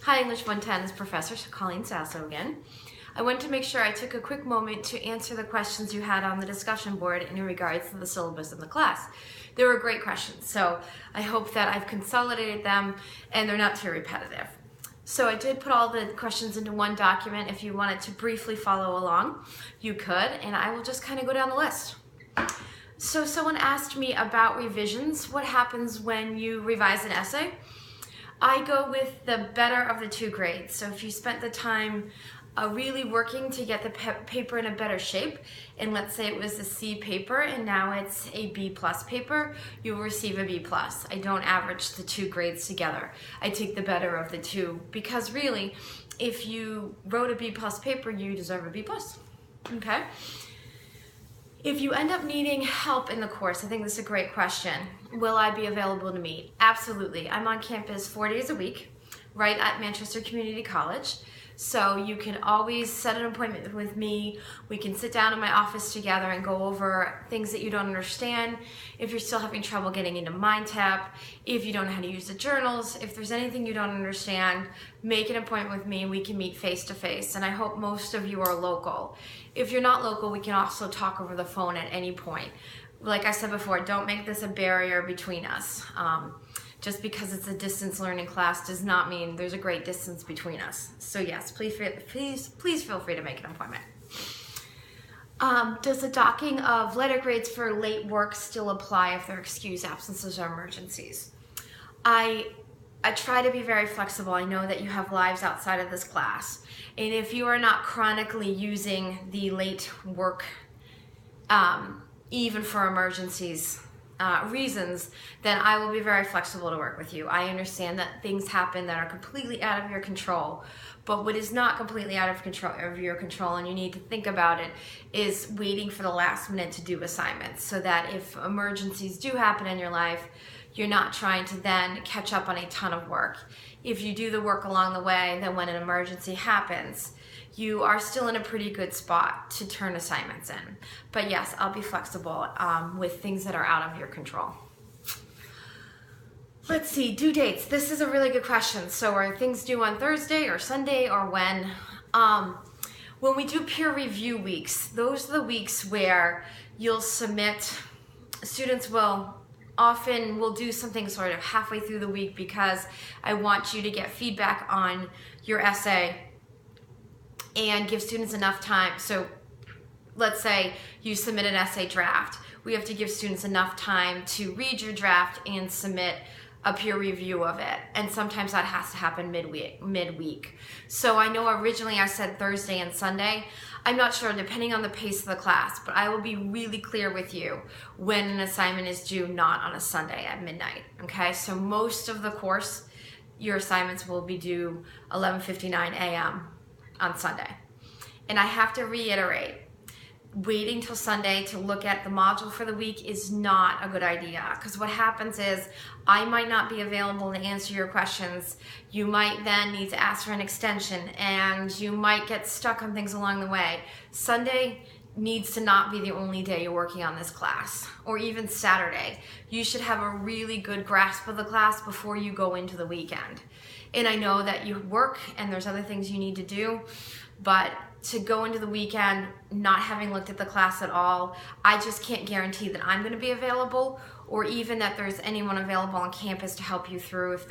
Hi, English 110, it's Professor Colleen Sasso again. I wanted to make sure I took a quick moment to answer the questions you had on the discussion board in regards to the syllabus in the class. They were great questions, so I hope that I've consolidated them and they're not too repetitive. So I did put all the questions into one document. If you wanted to briefly follow along, you could, and I will just kind of go down the list. So someone asked me about revisions. What happens when you revise an essay? I go with the better of the two grades. So if you spent the time really working to get the paper in a better shape, and let's say it was a C paper and now it's a B plus paper, you'll receive a B plus. I don't average the two grades together. I take the better of the two because really, if you wrote a B plus paper, you deserve a B plus, okay? If you end up needing help in the course, I think this is a great question. Will I be available to meet? Absolutely. I'm on campus 4 days a week, right at Manchester Community College. So you can always set an appointment with me. We can sit down in my office together and go over things that you don't understand. If you're still having trouble getting into MindTap, if you don't know how to use the journals, if there's anything you don't understand, make an appointment with me and we can meet face to face. And I hope most of you are local. If you're not local, we can also talk over the phone at any point. Like I said before, don't make this a barrier between us. Just because it's a distance learning class does not mean there's a great distance between us. So yes, please feel free to make an appointment. Does the docking of letter grades for late work still apply if they're excused absences or emergencies? I try to be very flexible. I know that you have lives outside of this class. And if you are not chronically using the late work, even for emergencies, reasons, then I will be very flexible to work with you. I understand that things happen that are completely out of your control, but what is not completely out of your control, and you need to think about it, is waiting for the last minute to do assignments so that if emergencies do happen in your life, you're not trying to then catch up on a ton of work. If you do the work along the way, then when an emergency happens, you are still in a pretty good spot to turn assignments in. But yes, I'll be flexible with things that are out of your control. Let's see, due dates. This is a really good question. So are things due on Thursday or Sunday or when? When we do peer review weeks, those are the weeks where you'll submit, students will do something sort of halfway through the week because I want you to get feedback on your essay and give students enough time. So let's say you submit an essay draft. We have to give students enough time to read your draft and submit a peer review of it. And sometimes that has to happen midweek. So I know originally I said Thursday and Sunday. I'm not sure, depending on the pace of the class, but I will be really clear with you when an assignment is due not on a Sunday at midnight, okay? So most of the course, your assignments will be due 11:59 a.m. on Sunday. And I have to reiterate, waiting till Sunday to look at the module for the week is not a good idea, because what happens is I might not be available to answer your questions. You might then need to ask for an extension and you might get stuck on things along the way. Sunday needs to not be the only day you're working on this class, or even Saturday. You should have a really good grasp of the class before you go into the weekend. And I know that you work and there's other things you need to do, but to go into the weekend not having looked at the class at all, I just can't guarantee that I'm going to be available, or even that there's anyone available on campus to help you through if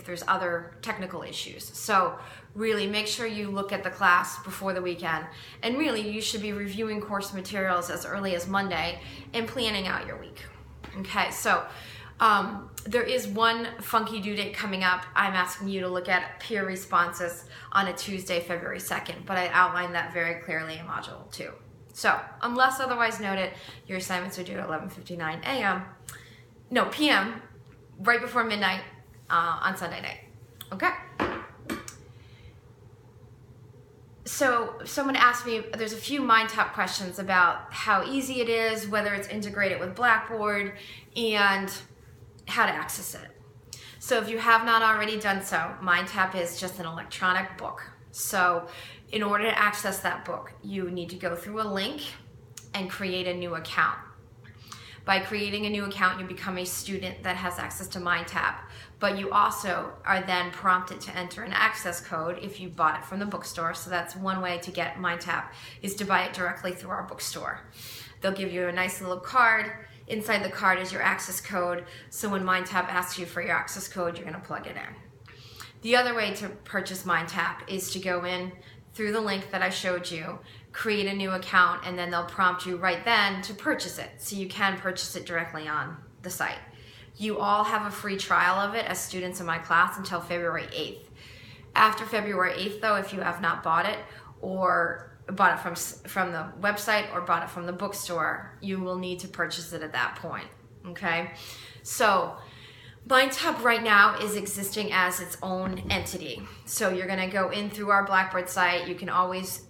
there's other technical issues. So really make sure you look at the class before the weekend, and really you should be reviewing course materials as early as Monday and planning out your week. Okay, so there is one funky due date coming up. I'm asking you to look at peer responses on a Tuesday, February 2nd, but I outlined that very clearly in Module 2. So, unless otherwise noted, your assignments are due at 11:59 p.m., right before midnight on Sunday night. Okay? So, someone asked me, there's a few MindTap questions about how easy it is, whether it's integrated with Blackboard, and how to access it. So if you have not already done so, MindTap is just an electronic book. So in order to access that book, you need to go through a link and create a new account. By creating a new account, you become a student that has access to MindTap. but you also are then prompted to enter an access code if you bought it from the bookstore. So that's one way to get MindTap, is to buy it directly through our bookstore. They'll give you a nice little card. Inside the card is your access code. So when MindTap asks you for your access code, you're going to plug it in. The other way to purchase MindTap is to go in through the link that I showed you, create a new account, and then they'll prompt you right then to purchase it. So you can purchase it directly on the site. You all have a free trial of it as students in my class until February 8th. After February 8th, though, if you have not bought it or bought it from the website or bought it from the bookstore, you will need to purchase it at that point, okay? So MindTap right now is existing as its own entity. So you're gonna go in through our Blackboard site. You can always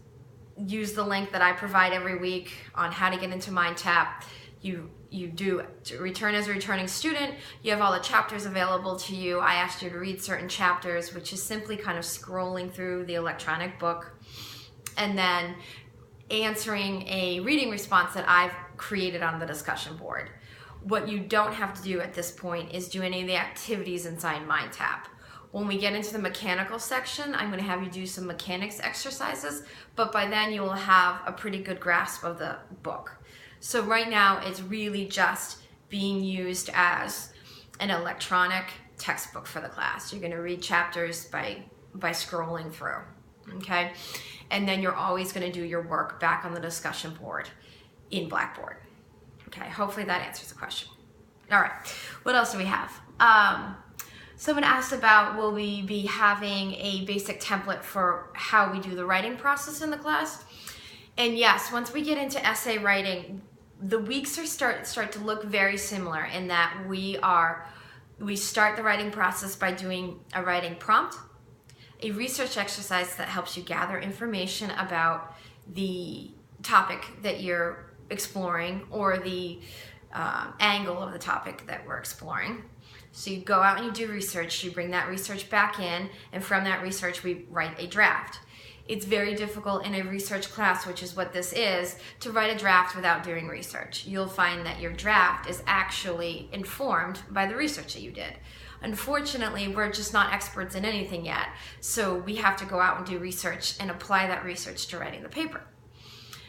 use the link that I provide every week on how to get into MindTap. You do return as a returning student. You have all the chapters available to you. I asked you to read certain chapters, which is simply kind of scrolling through the electronic book and then answering a reading response that I've created on the discussion board. What you don't have to do at this point is do any of the activities inside MindTap. When we get into the mechanical section, I'm going to have you do some mechanics exercises, but by then you will have a pretty good grasp of the book. So right now it's really just being used as an electronic textbook for the class. You're going to read chapters by scrolling through, okay? And then you're always going to do your work back on the discussion board in Blackboard. Okay, hopefully that answers the question. All right, what else do we have? Someone asked about, will we be having a basic template for how we do the writing process in the class? And yes, once we get into essay writing, the weeks start to look very similar in that we start the writing process by doing a writing prompt, a research exercise that helps you gather information about the topic that you're exploring or the angle of the topic that we're exploring. So you go out and you do research, you bring that research back in, and from that research we write a draft. It's very difficult in a research class, which is what this is, to write a draft without doing research. You'll find that your draft is actually informed by the research that you did. Unfortunately, we're just not experts in anything yet, so we have to go out and do research and apply that research to writing the paper.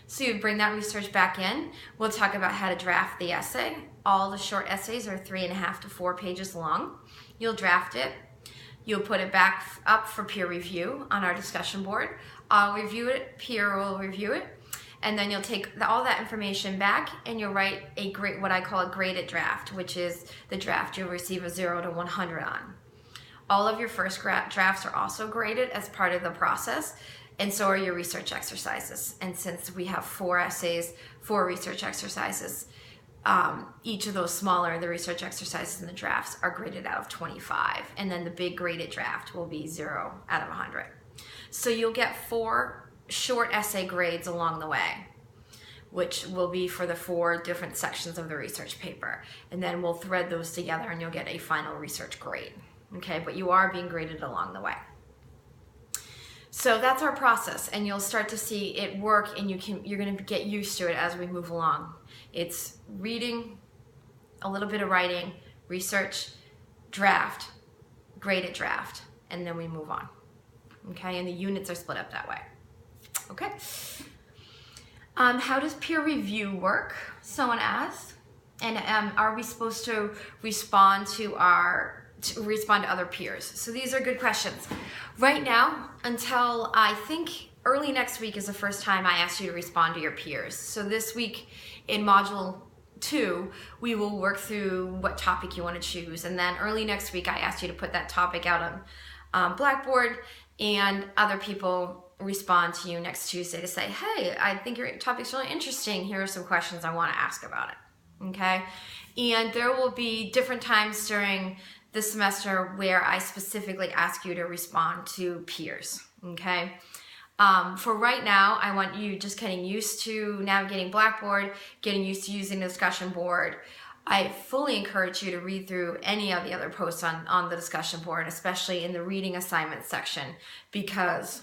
So you bring that research back in. We'll talk about how to draft the essay. All the short essays are 3.5 to 4 pages long. You'll draft it. You'll put it back up for peer review on our discussion board. I'll review it, peer will review it, and then you'll take all that information back and you'll write what I call a graded draft, which is the draft you'll receive a 0 to 100 on. All of your first drafts are also graded as part of the process, and so are your research exercises. And since we have 4 essays, 4 research exercises, each of those smaller, the research exercises and the drafts, are graded out of 25. And then the big graded draft will be 0 out of 100. So you'll get 4 short essay grades along the way, which will be for the 4 different sections of the research paper. And then we'll thread those together and you'll get a final research grade. Okay, but you are being graded along the way. So that's our process, and you'll start to see it work, and you're going to get used to it as we move along. It's reading, a little bit of writing, research, draft, graded draft, and then we move on. Okay, and the units are split up that way. Okay. How does peer review work? Someone asked. And are we supposed to respond to other peers? So these are good questions. Right now, until I think early next week is the first time I asked you to respond to your peers. So this week in Module 2, we will work through what topic you want to choose. And then early next week, I asked you to put that topic out on Blackboard, and other people respond to you next Tuesday to say, hey, I think your topic's really interesting. Here are some questions I want to ask about it. Okay? And there will be different times during the semester where I specifically ask you to respond to peers. Okay? For right now, I want you just getting used to navigating Blackboard, getting used to using the discussion board. I fully encourage you to read through any of the other posts on the discussion board, especially in the reading assignment section, because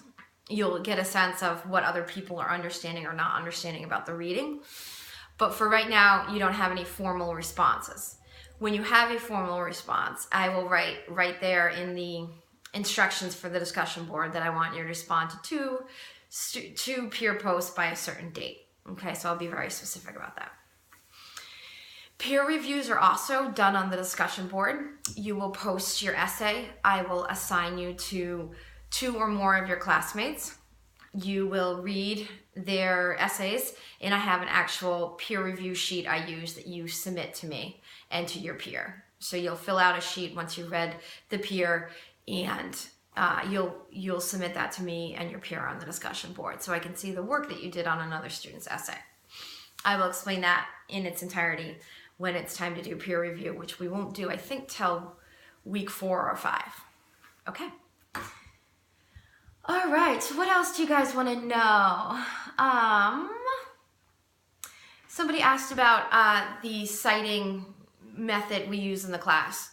you'll get a sense of what other people are understanding or not understanding about the reading. But for right now, you don't have any formal responses. when you have a formal response, I will write right there in the instructions for the discussion board that I want you to respond to two peer posts by a certain date. Okay, so I'll be very specific about that. Peer reviews are also done on the discussion board. You will post your essay. I will assign you to 2 or more of your classmates. You will read their essays, and I have an actual peer review sheet I use that you submit to me and to your peer. So you'll fill out a sheet once you've read the peer, and you'll submit that to me and your peer on the discussion board so I can see the work that you did on another student's essay. I will explain that in its entirety when it's time to do peer review, which we won't do, I think, till week 4 or 5. Okay. All right, so what else do you guys want to know? Somebody asked about the citing method we use in the class.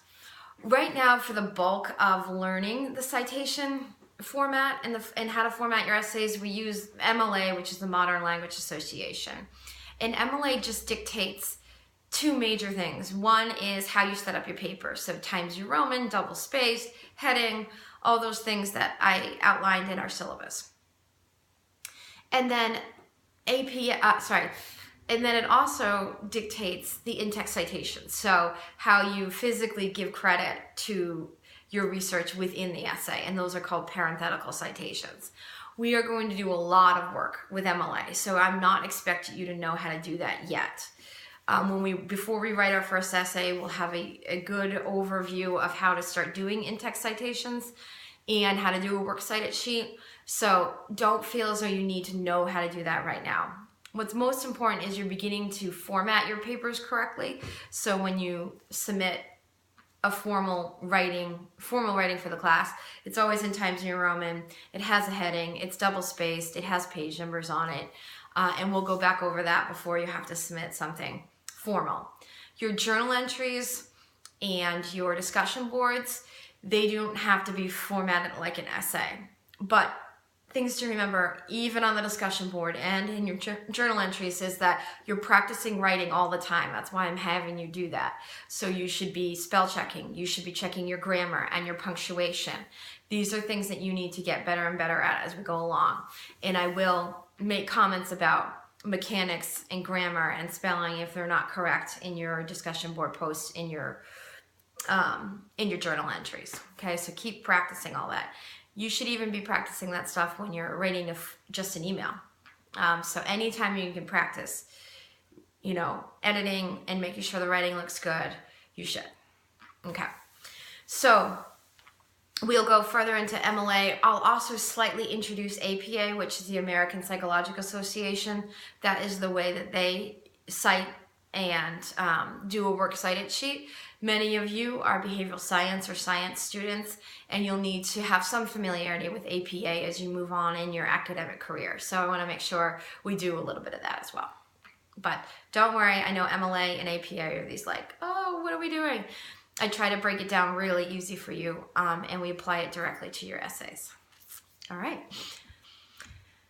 Right now, for the bulk of learning the citation format and how to format your essays, we use MLA, which is the Modern Language Association. And MLA just dictates 2 major things. One is how you set up your paper. So Times New Roman, double spaced, heading, all those things that I outlined in our syllabus. And then and then it also dictates the in-text citations. So how you physically give credit to your research within the essay, and those are called parenthetical citations. We are going to do a lot of work with MLA, so I'm not expecting you to know how to do that yet. Before we write our first essay, we'll have a good overview of how to start doing in-text citations and how to do a works cited sheet. So don't feel as though you need to know how to do that right now. What's most important is you're beginning to format your papers correctly. So when you submit a formal writing for the class, it's always in Times New Roman. It has a heading, it's double spaced, it has page numbers on it, and we'll go back over that before you have to submit something formal. Your journal entries and your discussion boards, they don't have to be formatted like an essay. But things to remember, even on the discussion board and in your journal entries, is that you're practicing writing all the time. That's why I'm having you do that. So you should be spell checking. You should be checking your grammar and your punctuation. These are things that you need to get better and better at as we go along. And I will make comments about mechanics and grammar and spelling if they're not correct in your discussion board posts in your journal entries. Okay, so keep practicing all that. You should even be practicing that stuff when you're writing just an email. So anytime you can practice, editing and making sure the writing looks good, you should. Okay, so we'll go further into MLA. I'll also slightly introduce APA, which is the American Psychological Association. That is the way that they cite and do a works cited sheet. Many of you are behavioral science or science students, and you'll need to have some familiarity with APA as you move on in your academic career. So I want to make sure we do a little bit of that as well. But don't worry, I know MLA and APA are these like, oh, what are we doing? I try to break it down really easy for you, and we apply it directly to your essays. All right.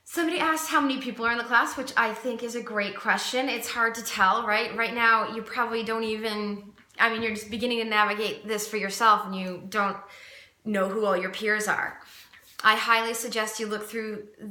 Somebody asked how many people are in the class, which I think is a great question. It's hard to tell, right? Right now, you probably don't even, you're just beginning to navigate this for yourself and you don't know who all your peers are. I highly suggest you look through the